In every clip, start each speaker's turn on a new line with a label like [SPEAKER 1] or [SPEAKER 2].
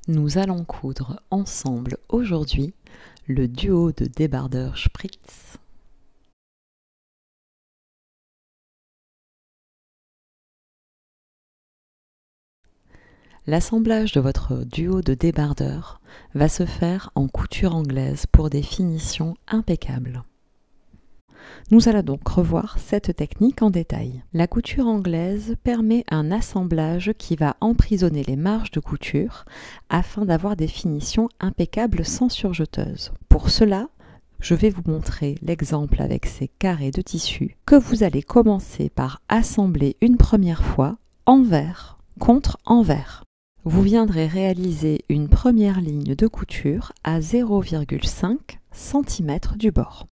[SPEAKER 1] Nous allons coudre ensemble aujourd'hui le duo de débardeurs Spritz. L'assemblage de votre duo de débardeurs va se faire en couture anglaise pour des finitions impeccables. Nous allons donc revoir cette technique en détail. La couture anglaise permet un assemblage qui va emprisonner les marges de couture afin d'avoir des finitions impeccables sans surjeteuse. Pour cela, je vais vous montrer l'exemple avec ces carrés de tissu que vous allez commencer par assembler une première fois envers contre envers. Vous viendrez réaliser une première ligne de couture à 0,5 cm du bord.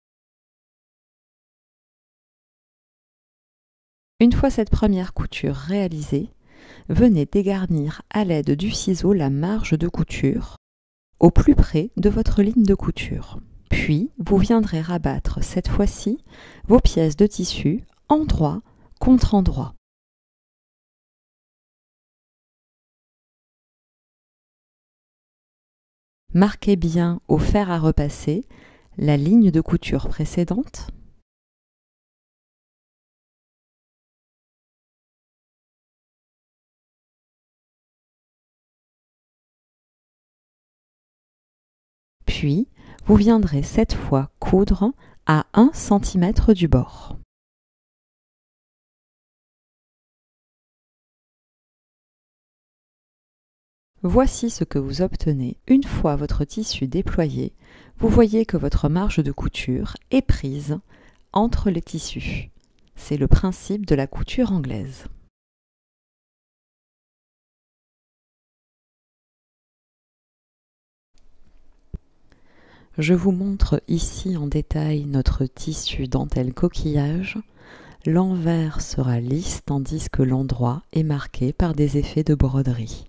[SPEAKER 1] Une fois cette première couture réalisée, venez dégarnir à l'aide du ciseau la marge de couture au plus près de votre ligne de couture. Puis, vous viendrez rabattre cette fois-ci vos pièces de tissu endroit contre endroit. Marquez bien au fer à repasser la ligne de couture précédente. Puis, vous viendrez cette fois coudre à 1 cm du bord. Voici ce que vous obtenez une fois votre tissu déployé. Vous voyez que votre marge de couture est prise entre les tissus. C'est le principe de la couture anglaise. Je vous montre ici en détail notre tissu dentelle coquillage. L'envers sera lisse tandis que l'endroit est marqué par des effets de broderie.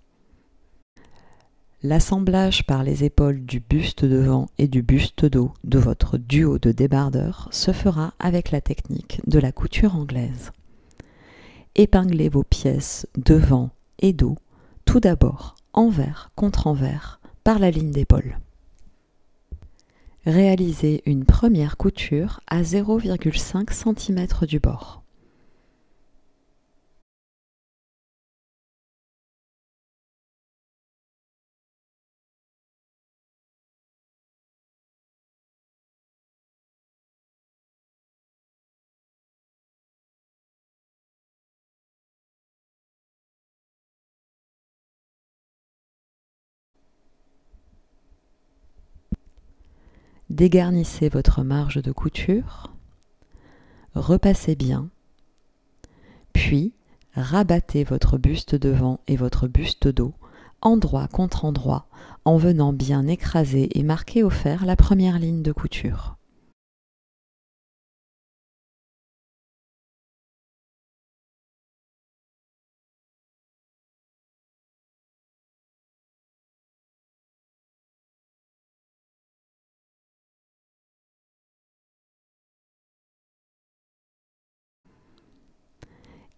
[SPEAKER 1] L'assemblage par les épaules du buste devant et du buste dos de votre duo de débardeurs se fera avec la technique de la couture anglaise. Épinglez vos pièces devant et dos, tout d'abord envers contre envers par la ligne d'épaule. Réalisez une première couture à 0,5 cm du bord. Dégarnissez votre marge de couture, repassez bien, puis rabattez votre buste devant et votre buste dos, endroit contre endroit, en venant bien écraser et marquer au fer la première ligne de couture.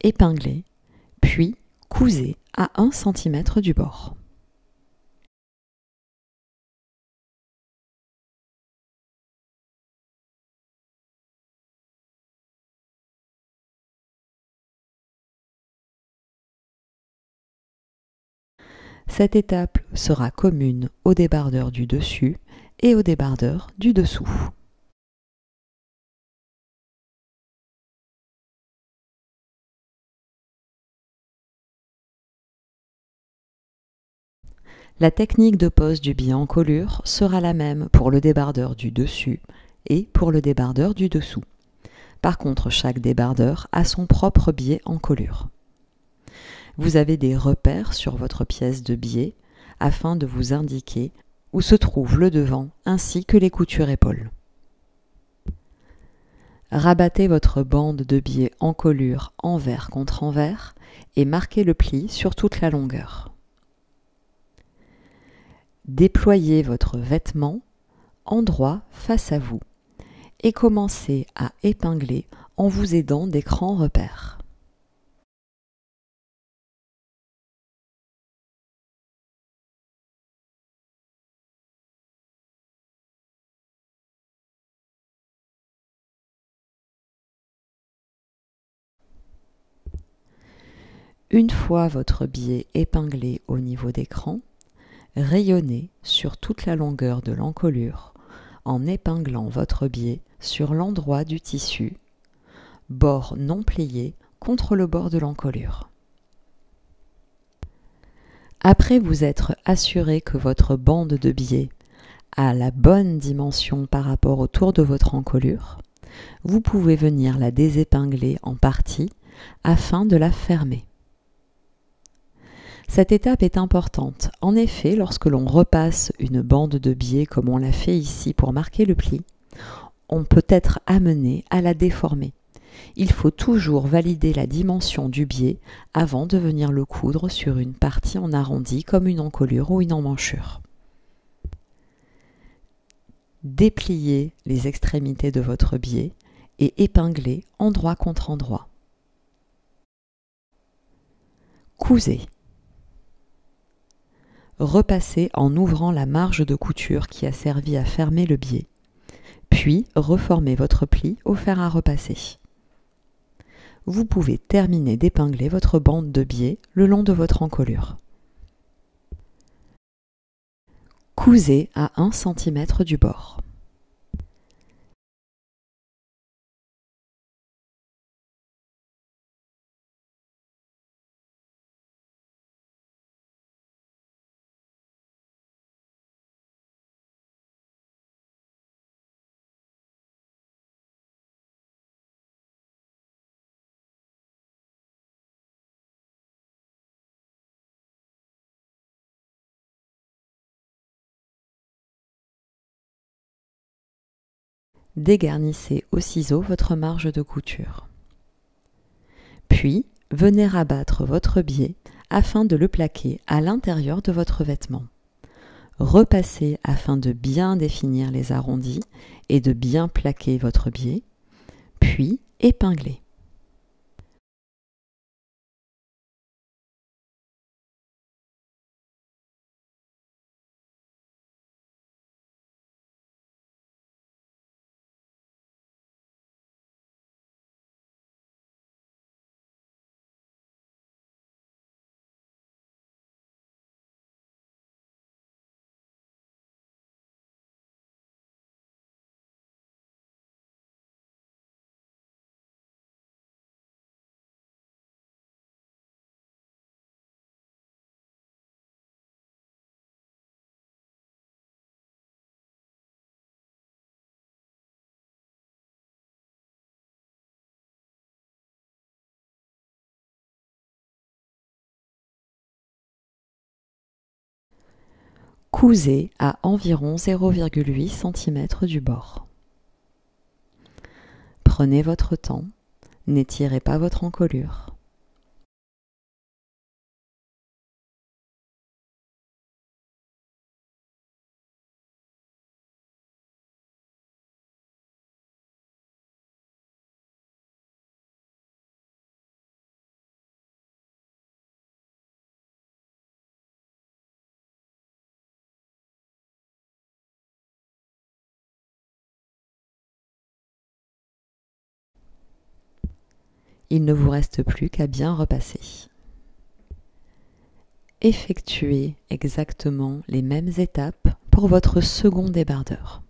[SPEAKER 1] Épinglez, puis cousez à 1 cm du bord. Cette étape sera commune au débardeur du dessus et au débardeur du dessous. La technique de pose du biais encolure sera la même pour le débardeur du dessus et pour le débardeur du dessous. Par contre, chaque débardeur a son propre biais encolure. Vous avez des repères sur votre pièce de biais afin de vous indiquer où se trouve le devant ainsi que les coutures épaules. Rabattez votre bande de biais encolure envers contre envers et marquez le pli sur toute la longueur. Déployez votre vêtement endroit face à vous et commencez à épingler en vous aidant d'écran repère. Une fois votre biais épinglé au niveau d'écran, rayonnez sur toute la longueur de l'encolure en épinglant votre biais sur l'endroit du tissu, bord non plié contre le bord de l'encolure. Après vous être assuré que votre bande de biais a la bonne dimension par rapport au tour de votre encolure, vous pouvez venir la désépingler en partie afin de la fermer. Cette étape est importante. En effet, lorsque l'on repasse une bande de biais comme on l'a fait ici pour marquer le pli, on peut être amené à la déformer. Il faut toujours valider la dimension du biais avant de venir le coudre sur une partie en arrondi comme une encolure ou une emmanchure. Dépliez les extrémités de votre biais et épinglez endroit contre endroit. Cousez. Repassez en ouvrant la marge de couture qui a servi à fermer le biais, puis reformez votre pli au fer à repasser. Vous pouvez terminer d'épingler votre bande de biais le long de votre encolure. Cousez à 1 cm du bord. Dégarnissez au ciseau votre marge de couture. Puis, venez rabattre votre biais afin de le plaquer à l'intérieur de votre vêtement. Repassez afin de bien définir les arrondis et de bien plaquer votre biais, puis épinglez. Cousez à environ 0,8 cm du bord. Prenez votre temps, n'étirez pas votre encolure. Il ne vous reste plus qu'à bien repasser. Effectuez exactement les mêmes étapes pour votre second débardeur.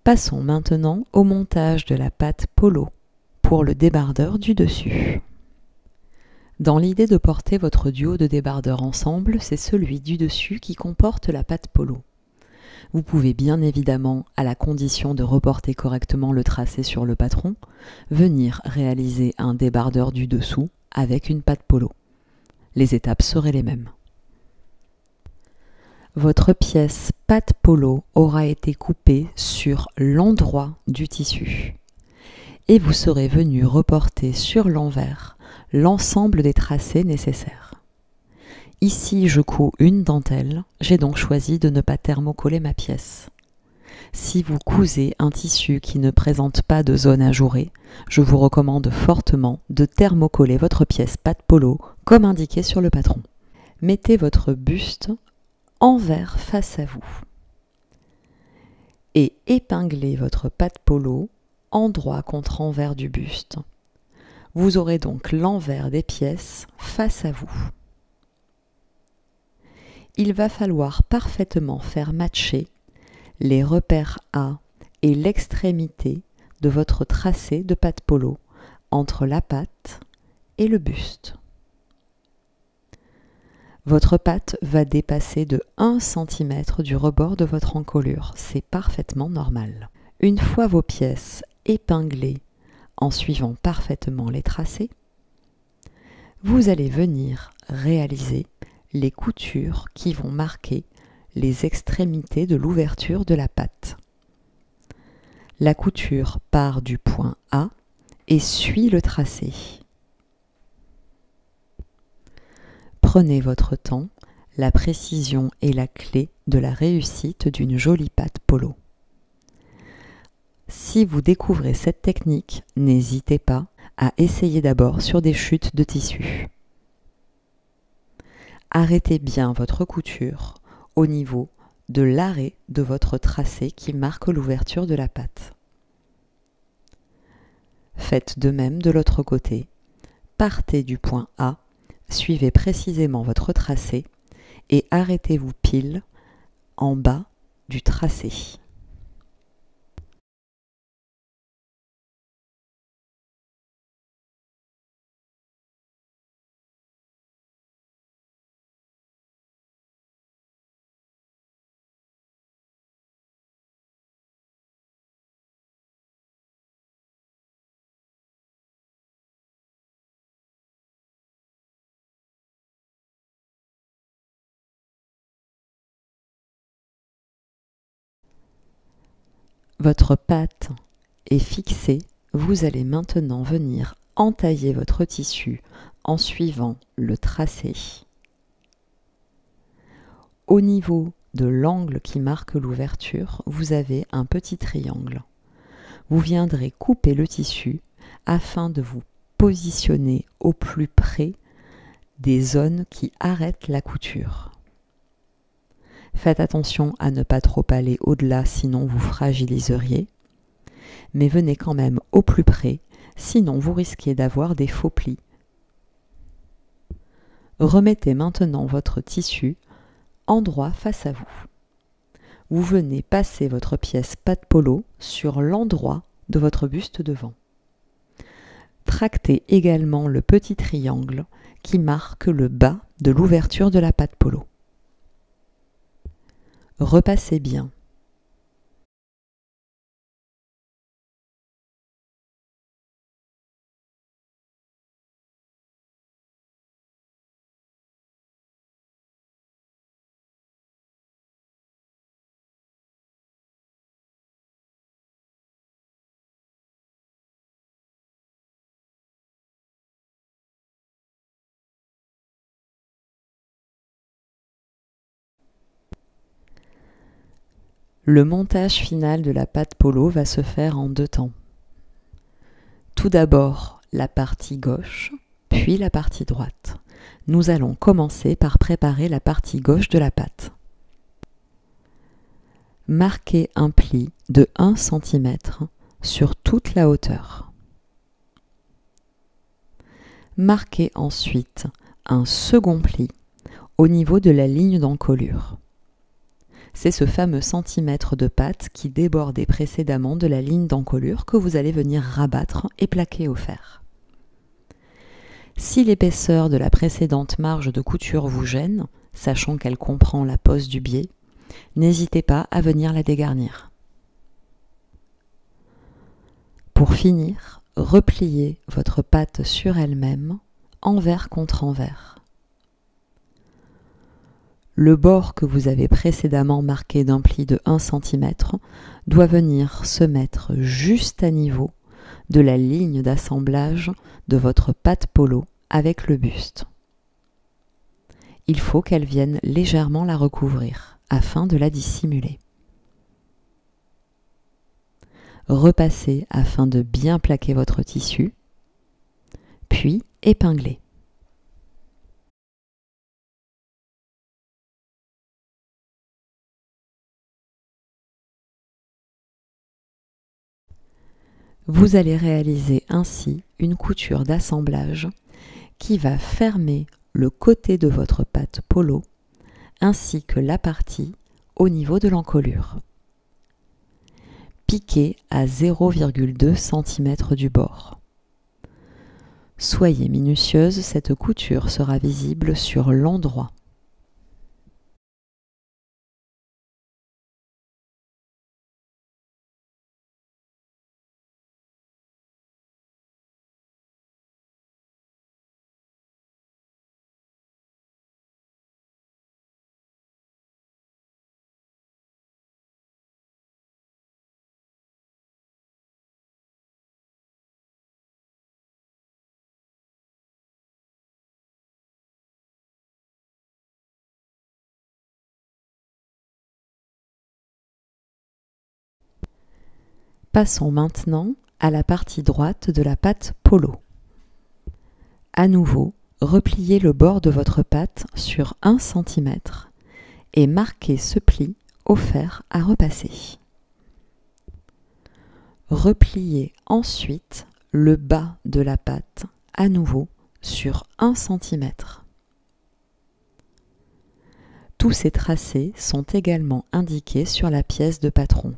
[SPEAKER 1] Passons maintenant au montage de la patte polo pour le débardeur du dessus. Dans l'idée de porter votre duo de débardeurs ensemble, c'est celui du dessus qui comporte la patte polo. Vous pouvez bien évidemment, à la condition de reporter correctement le tracé sur le patron, venir réaliser un débardeur du dessous avec une patte polo. Les étapes seraient les mêmes. Votre pièce patte polo aura été coupée sur l'endroit du tissu et vous serez venu reporter sur l'envers l'ensemble des tracés nécessaires. Ici, je couds une dentelle, j'ai donc choisi de ne pas thermocoller ma pièce. Si vous cousez un tissu qui ne présente pas de zone ajourée, je vous recommande fortement de thermocoller votre pièce patte polo comme indiqué sur le patron. Mettez votre buste envers face à vous et épinglez votre patte polo endroit contre envers du buste. Vous aurez donc l'envers des pièces face à vous. Il va falloir parfaitement faire matcher les repères A et l'extrémité de votre tracé de patte polo entre la patte et le buste. Votre patte va dépasser de 1 cm du rebord de votre encolure. C'est parfaitement normal. Une fois vos pièces épinglées en suivant parfaitement les tracés, vous allez venir réaliser les coutures qui vont marquer les extrémités de l'ouverture de la patte. La couture part du point A et suit le tracé. Prenez votre temps, la précision est la clé de la réussite d'une jolie patte polo. Si vous découvrez cette technique, n'hésitez pas à essayer d'abord sur des chutes de tissu. Arrêtez bien votre couture au niveau de l'arrêt de votre tracé qui marque l'ouverture de la patte. Faites de même de l'autre côté. Partez du point A, suivez précisément votre tracé et arrêtez-vous pile en bas du tracé. Votre patte est fixée, vous allez maintenant venir entailler votre tissu en suivant le tracé. Au niveau de l'angle qui marque l'ouverture, vous avez un petit triangle. Vous viendrez couper le tissu afin de vous positionner au plus près des zones qui arrêtent la couture. Faites attention à ne pas trop aller au-delà, sinon vous fragiliseriez. Mais venez quand même au plus près, sinon vous risquez d'avoir des faux plis. Remettez maintenant votre tissu endroit face à vous. Vous venez passer votre pièce patte polo sur l'endroit de votre buste devant. Tractez également le petit triangle qui marque le bas de l'ouverture de la patte polo. Repassez bien. Le montage final de la patte polo va se faire en 2 temps. Tout d'abord la partie gauche, puis la partie droite. Nous allons commencer par préparer la partie gauche de la patte. Marquez un pli de 1 cm sur toute la hauteur. Marquez ensuite un second pli au niveau de la ligne d'encolure. C'est ce fameux centimètre de patte qui débordait précédemment de la ligne d'encolure que vous allez venir rabattre et plaquer au fer. Si l'épaisseur de la précédente marge de couture vous gêne, sachant qu'elle comprend la pose du biais, n'hésitez pas à venir la dégarnir. Pour finir, repliez votre patte sur elle-même, envers contre envers. Le bord que vous avez précédemment marqué d'un pli de 1 cm doit venir se mettre juste à niveau de la ligne d'assemblage de votre patte polo avec le buste. Il faut qu'elle vienne légèrement la recouvrir afin de la dissimuler. Repassez afin de bien plaquer votre tissu, puis épinglez. Vous allez réaliser ainsi une couture d'assemblage qui va fermer le côté de votre patte polo ainsi que la partie au niveau de l'encolure. Piquez à 0,2 cm du bord. Soyez minutieuse, cette couture sera visible sur l'endroit. Passons maintenant à la partie droite de la patte polo. À nouveau, repliez le bord de votre patte sur 1 cm et marquez ce pli au fer à repasser. Repliez ensuite le bas de la patte à nouveau sur 1 cm. Tous ces tracés sont également indiqués sur la pièce de patron.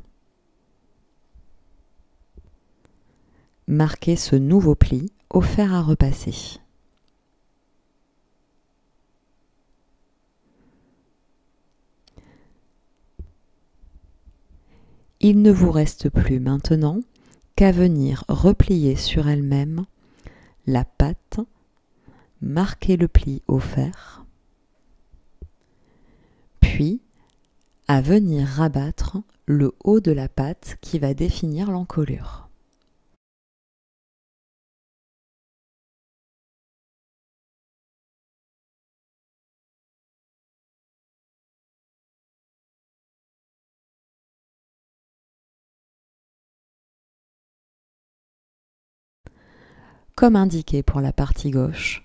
[SPEAKER 1] Marquez ce nouveau pli au fer à repasser. Il ne vous reste plus maintenant qu'à venir replier sur elle-même la patte, marquer le pli au fer, puis à venir rabattre le haut de la patte qui va définir l'encolure. Comme indiqué pour la partie gauche,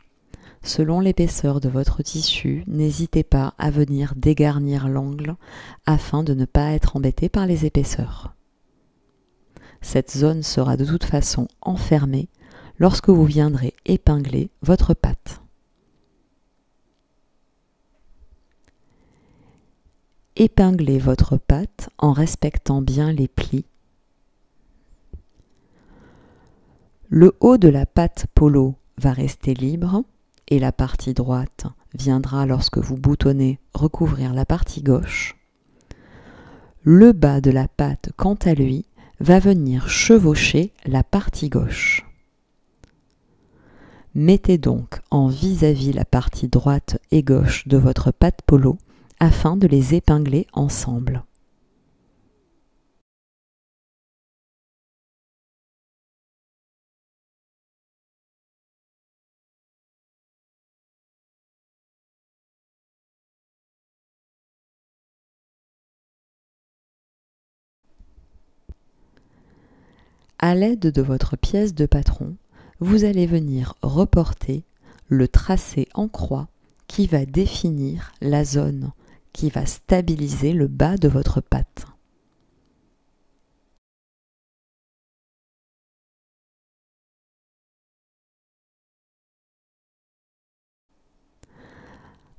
[SPEAKER 1] selon l'épaisseur de votre tissu, n'hésitez pas à venir dégarnir l'angle afin de ne pas être embêté par les épaisseurs. Cette zone sera de toute façon enfermée lorsque vous viendrez épingler votre patte. Épinglez votre patte en respectant bien les plis. Le haut de la patte polo va rester libre et la partie droite viendra, lorsque vous boutonnez, recouvrir la partie gauche. Le bas de la patte, quant à lui, va venir chevaucher la partie gauche. Mettez donc en vis-à-vis la partie droite et gauche de votre patte polo afin de les épingler ensemble. À l'aide de votre pièce de patron, vous allez venir reporter le tracé en croix qui va définir la zone qui va stabiliser le bas de votre patte.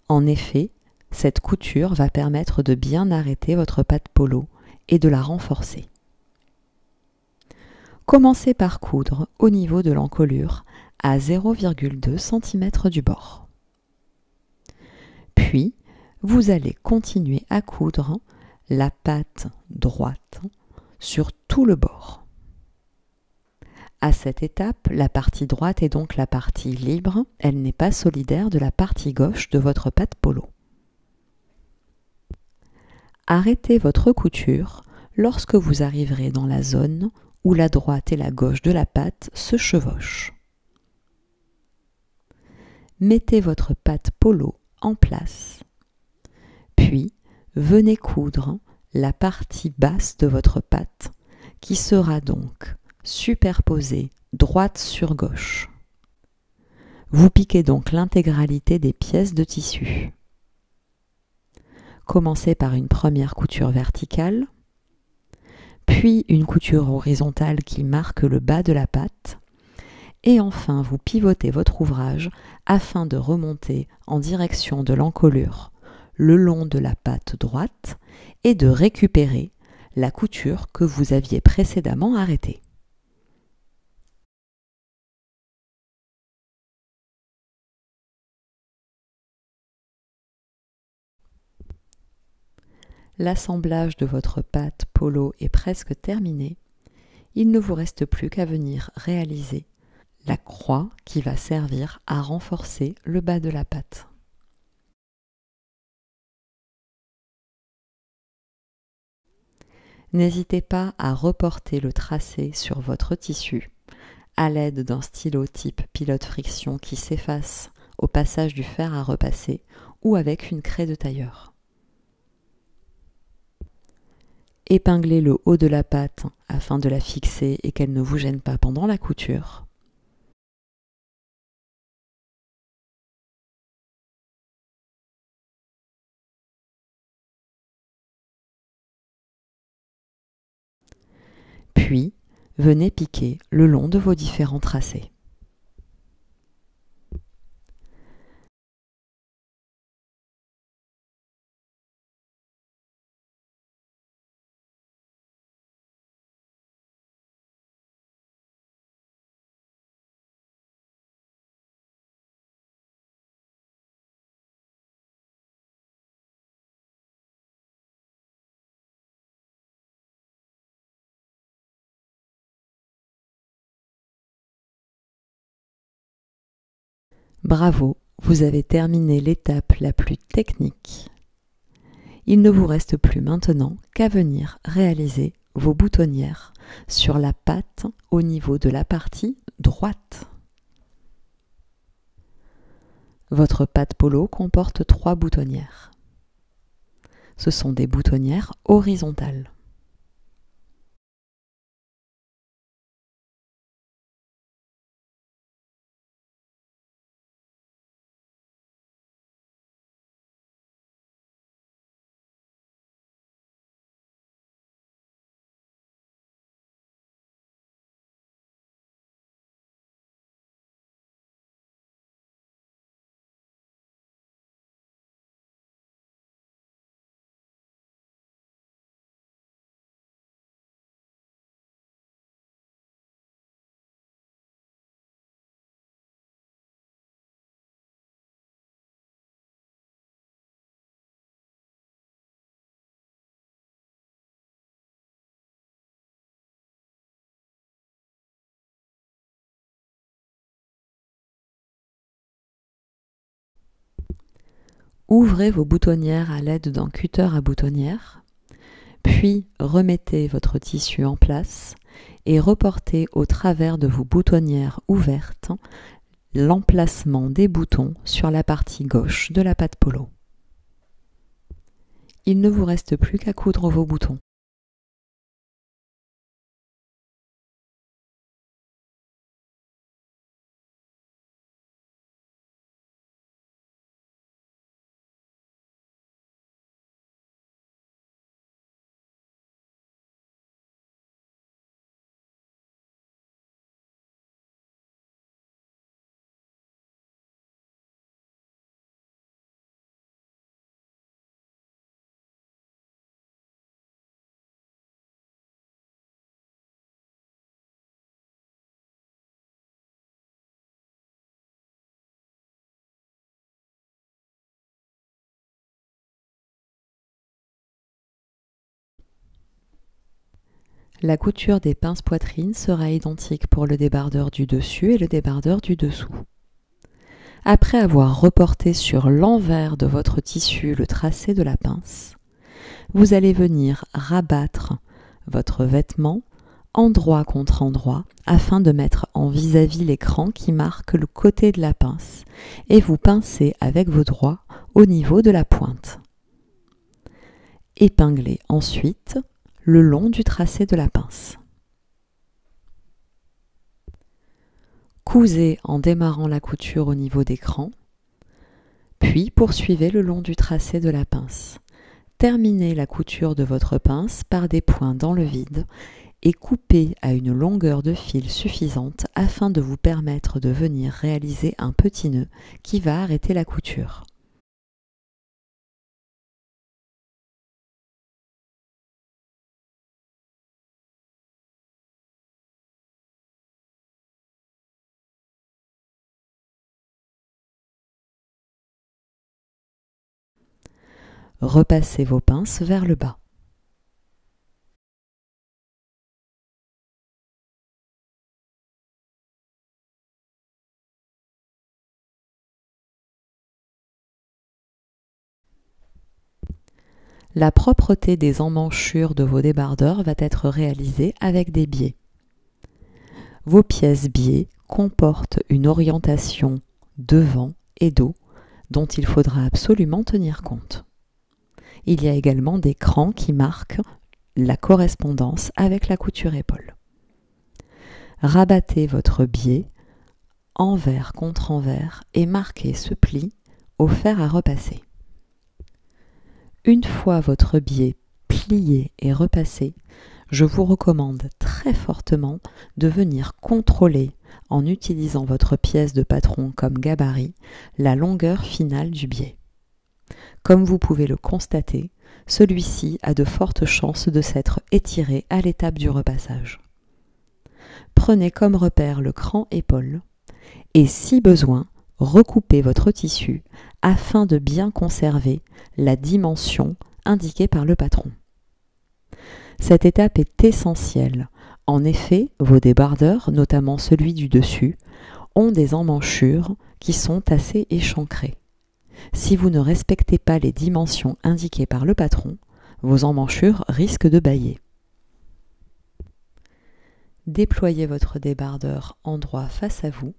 [SPEAKER 1] En effet, cette couture va permettre de bien arrêter votre patte polo et de la renforcer. Commencez par coudre au niveau de l'encolure à 0,2 cm du bord. Puis, vous allez continuer à coudre la patte droite sur tout le bord. À cette étape, la partie droite est donc la partie libre, elle n'est pas solidaire de la partie gauche de votre patte polo. Arrêtez votre couture lorsque vous arriverez dans la zone où la droite et la gauche de la patte se chevauchent. Mettez votre patte polo en place, puis venez coudre la partie basse de votre patte qui sera donc superposée droite sur gauche. Vous piquez donc l'intégralité des pièces de tissu. Commencez par une première couture verticale, puis puis une couture horizontale qui marque le bas de la patte, et enfin vous pivotez votre ouvrage afin de remonter en direction de l'encolure le long de la patte droite et de récupérer la couture que vous aviez précédemment arrêtée. L'assemblage de votre patte polo est presque terminé. Il ne vous reste plus qu'à venir réaliser la croix qui va servir à renforcer le bas de la patte. N'hésitez pas à reporter le tracé sur votre tissu à l'aide d'un stylo type pilote friction qui s'efface au passage du fer à repasser ou avec une craie de tailleur. Épinglez le haut de la patte afin de la fixer et qu'elle ne vous gêne pas pendant la couture. Puis, venez piquer le long de vos différents tracés. Bravo, vous avez terminé l'étape la plus technique. Il ne vous reste plus maintenant qu'à venir réaliser vos boutonnières sur la patte au niveau de la partie droite. Votre patte polo comporte 3 boutonnières. Ce sont des boutonnières horizontales. Ouvrez vos boutonnières à l'aide d'un cutter à boutonnière, puis remettez votre tissu en place et reportez au travers de vos boutonnières ouvertes l'emplacement des boutons sur la partie gauche de la patte polo. Il ne vous reste plus qu'à coudre vos boutons. La couture des pinces poitrine sera identique pour le débardeur du dessus et le débardeur du dessous. Après avoir reporté sur l'envers de votre tissu le tracé de la pince, vous allez venir rabattre votre vêtement endroit contre endroit afin de mettre en vis-à-vis l'écran qui marque le côté de la pince et vous pincez avec vos doigts au niveau de la pointe. Épinglez ensuite le long du tracé de la pince. Cousez en démarrant la couture au niveau des crans, puis poursuivez le long du tracé de la pince. Terminez la couture de votre pince par des points dans le vide et coupez à une longueur de fil suffisante afin de vous permettre de venir réaliser un petit nœud qui va arrêter la couture. Repassez vos pinces vers le bas. La propreté des emmanchures de vos débardeurs va être réalisée avec des biais. Vos pièces biais comportent une orientation devant et dos dont il faudra absolument tenir compte. Il y a également des crans qui marquent la correspondance avec la couture épaule. Rabattez votre biais envers contre envers et marquez ce pli au fer à repasser. Une fois votre biais plié et repassé, je vous recommande très fortement de venir contrôler, en utilisant votre pièce de patron comme gabarit, la longueur finale du biais. Comme vous pouvez le constater, celui-ci a de fortes chances de s'être étiré à l'étape du repassage. Prenez comme repère le cran épaule et, si besoin, recoupez votre tissu afin de bien conserver la dimension indiquée par le patron. Cette étape est essentielle. En effet, vos débardeurs, notamment celui du dessus, ont des emmanchures qui sont assez échancrées. Si vous ne respectez pas les dimensions indiquées par le patron, vos emmanchures risquent de bâiller. Déployez votre débardeur en droit face à vous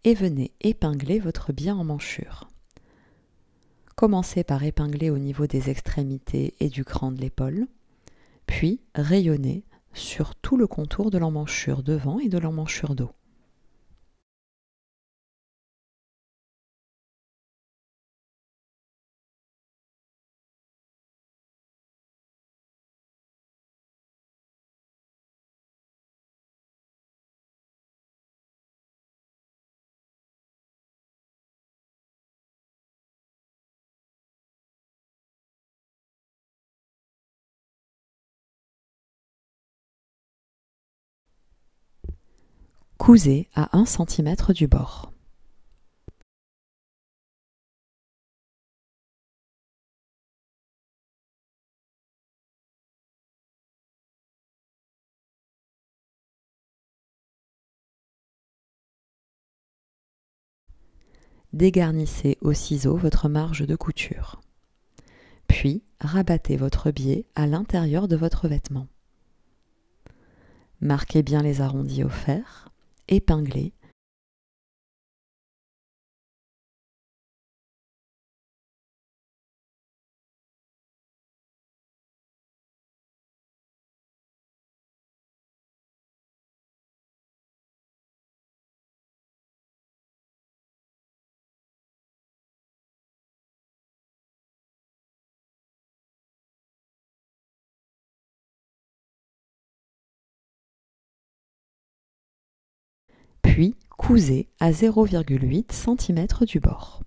[SPEAKER 1] et venez épingler votre biais emmanchure. Commencez par épingler au niveau des extrémités et du cran de l'épaule, puis rayonnez sur tout le contour de l'emmanchure devant et de l'emmanchure dos. Cousez à 1 cm du bord. Dégarnissez au ciseau votre marge de couture. Puis, rabattez votre biais à l'intérieur de votre vêtement. Marquez bien les arrondis au fer, épinglez, puis cousez à 0,8 cm du bord.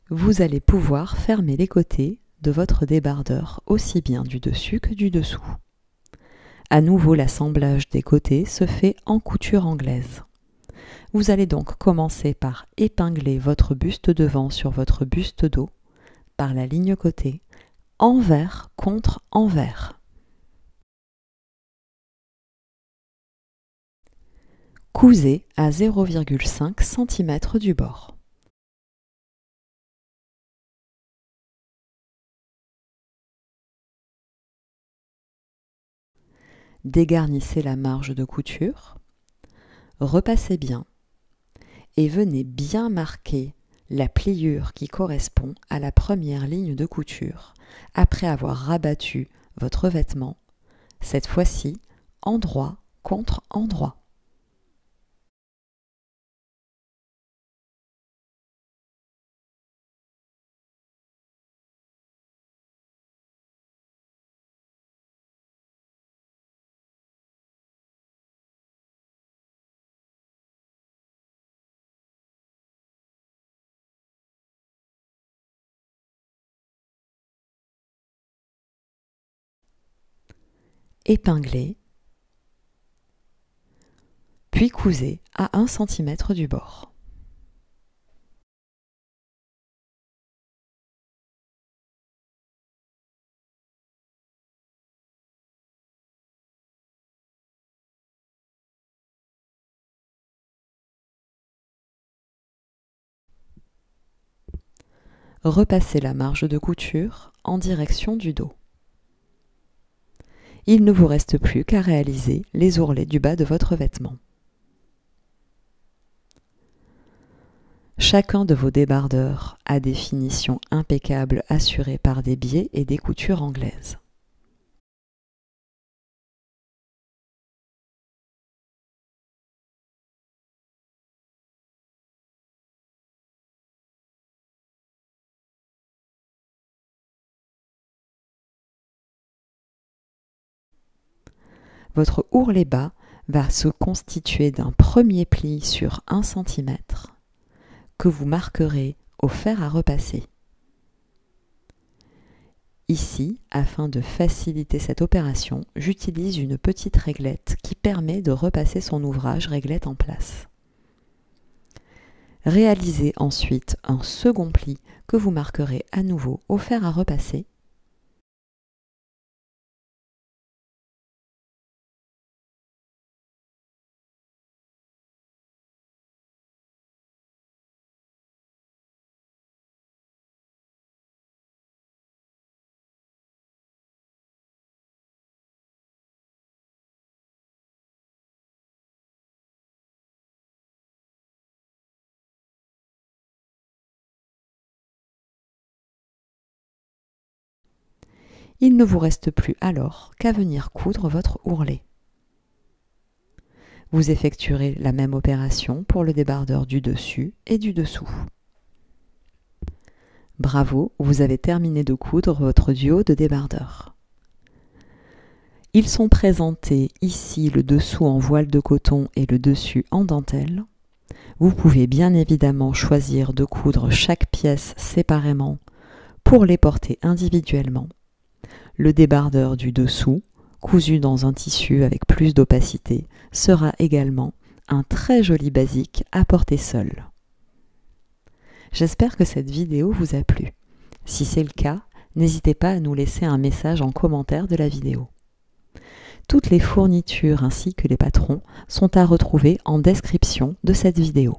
[SPEAKER 1] Vous allez pouvoir fermer les côtés de votre débardeur aussi bien du dessus que du dessous. À nouveau, l'assemblage des côtés se fait en couture anglaise. Vous allez donc commencer par épingler votre buste devant sur votre buste dos, par la ligne côté, envers contre envers. Cousez à 0,5 cm du bord. Dégarnissez la marge de couture, repassez bien et venez bien marquer la pliure qui correspond à la première ligne de couture après avoir rabattu votre vêtement, cette fois-ci endroit contre endroit. Épinglez, puis cousez à 1 cm du bord. Repassez la marge de couture en direction du dos. Il ne vous reste plus qu'à réaliser les ourlets du bas de votre vêtement. Chacun de vos débardeurs a des finitions impeccables assurées par des biais et des coutures anglaises. Votre ourlet bas va se constituer d'un premier pli sur 1 cm que vous marquerez au fer à repasser. Ici, afin de faciliter cette opération, j'utilise une petite réglette qui permet de repasser son ouvrage réglette en place. Réalisez ensuite un second pli que vous marquerez à nouveau au fer à repasser. Il ne vous reste plus alors qu'à venir coudre votre ourlet. Vous effectuerez la même opération pour le débardeur du dessus et du dessous. Bravo, vous avez terminé de coudre votre duo de débardeurs. Ils sont présentés ici le dessous en voile de coton et le dessus en dentelle. Vous pouvez bien évidemment choisir de coudre chaque pièce séparément pour les porter individuellement. Le débardeur du dessous, cousu dans un tissu avec plus d'opacité, sera également un très joli basique à porter seul. J'espère que cette vidéo vous a plu. Si c'est le cas, n'hésitez pas à nous laisser un message en commentaire de la vidéo. Toutes les fournitures ainsi que les patrons sont à retrouver en description de cette vidéo.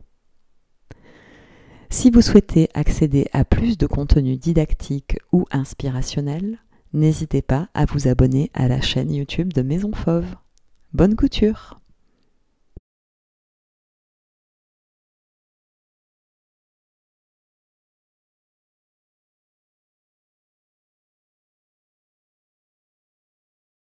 [SPEAKER 1] Si vous souhaitez accéder à plus de contenu didactique ou inspirationnel, n'hésitez pas à vous abonner à la chaîne YouTube de Maison Fauve. Bonne couture!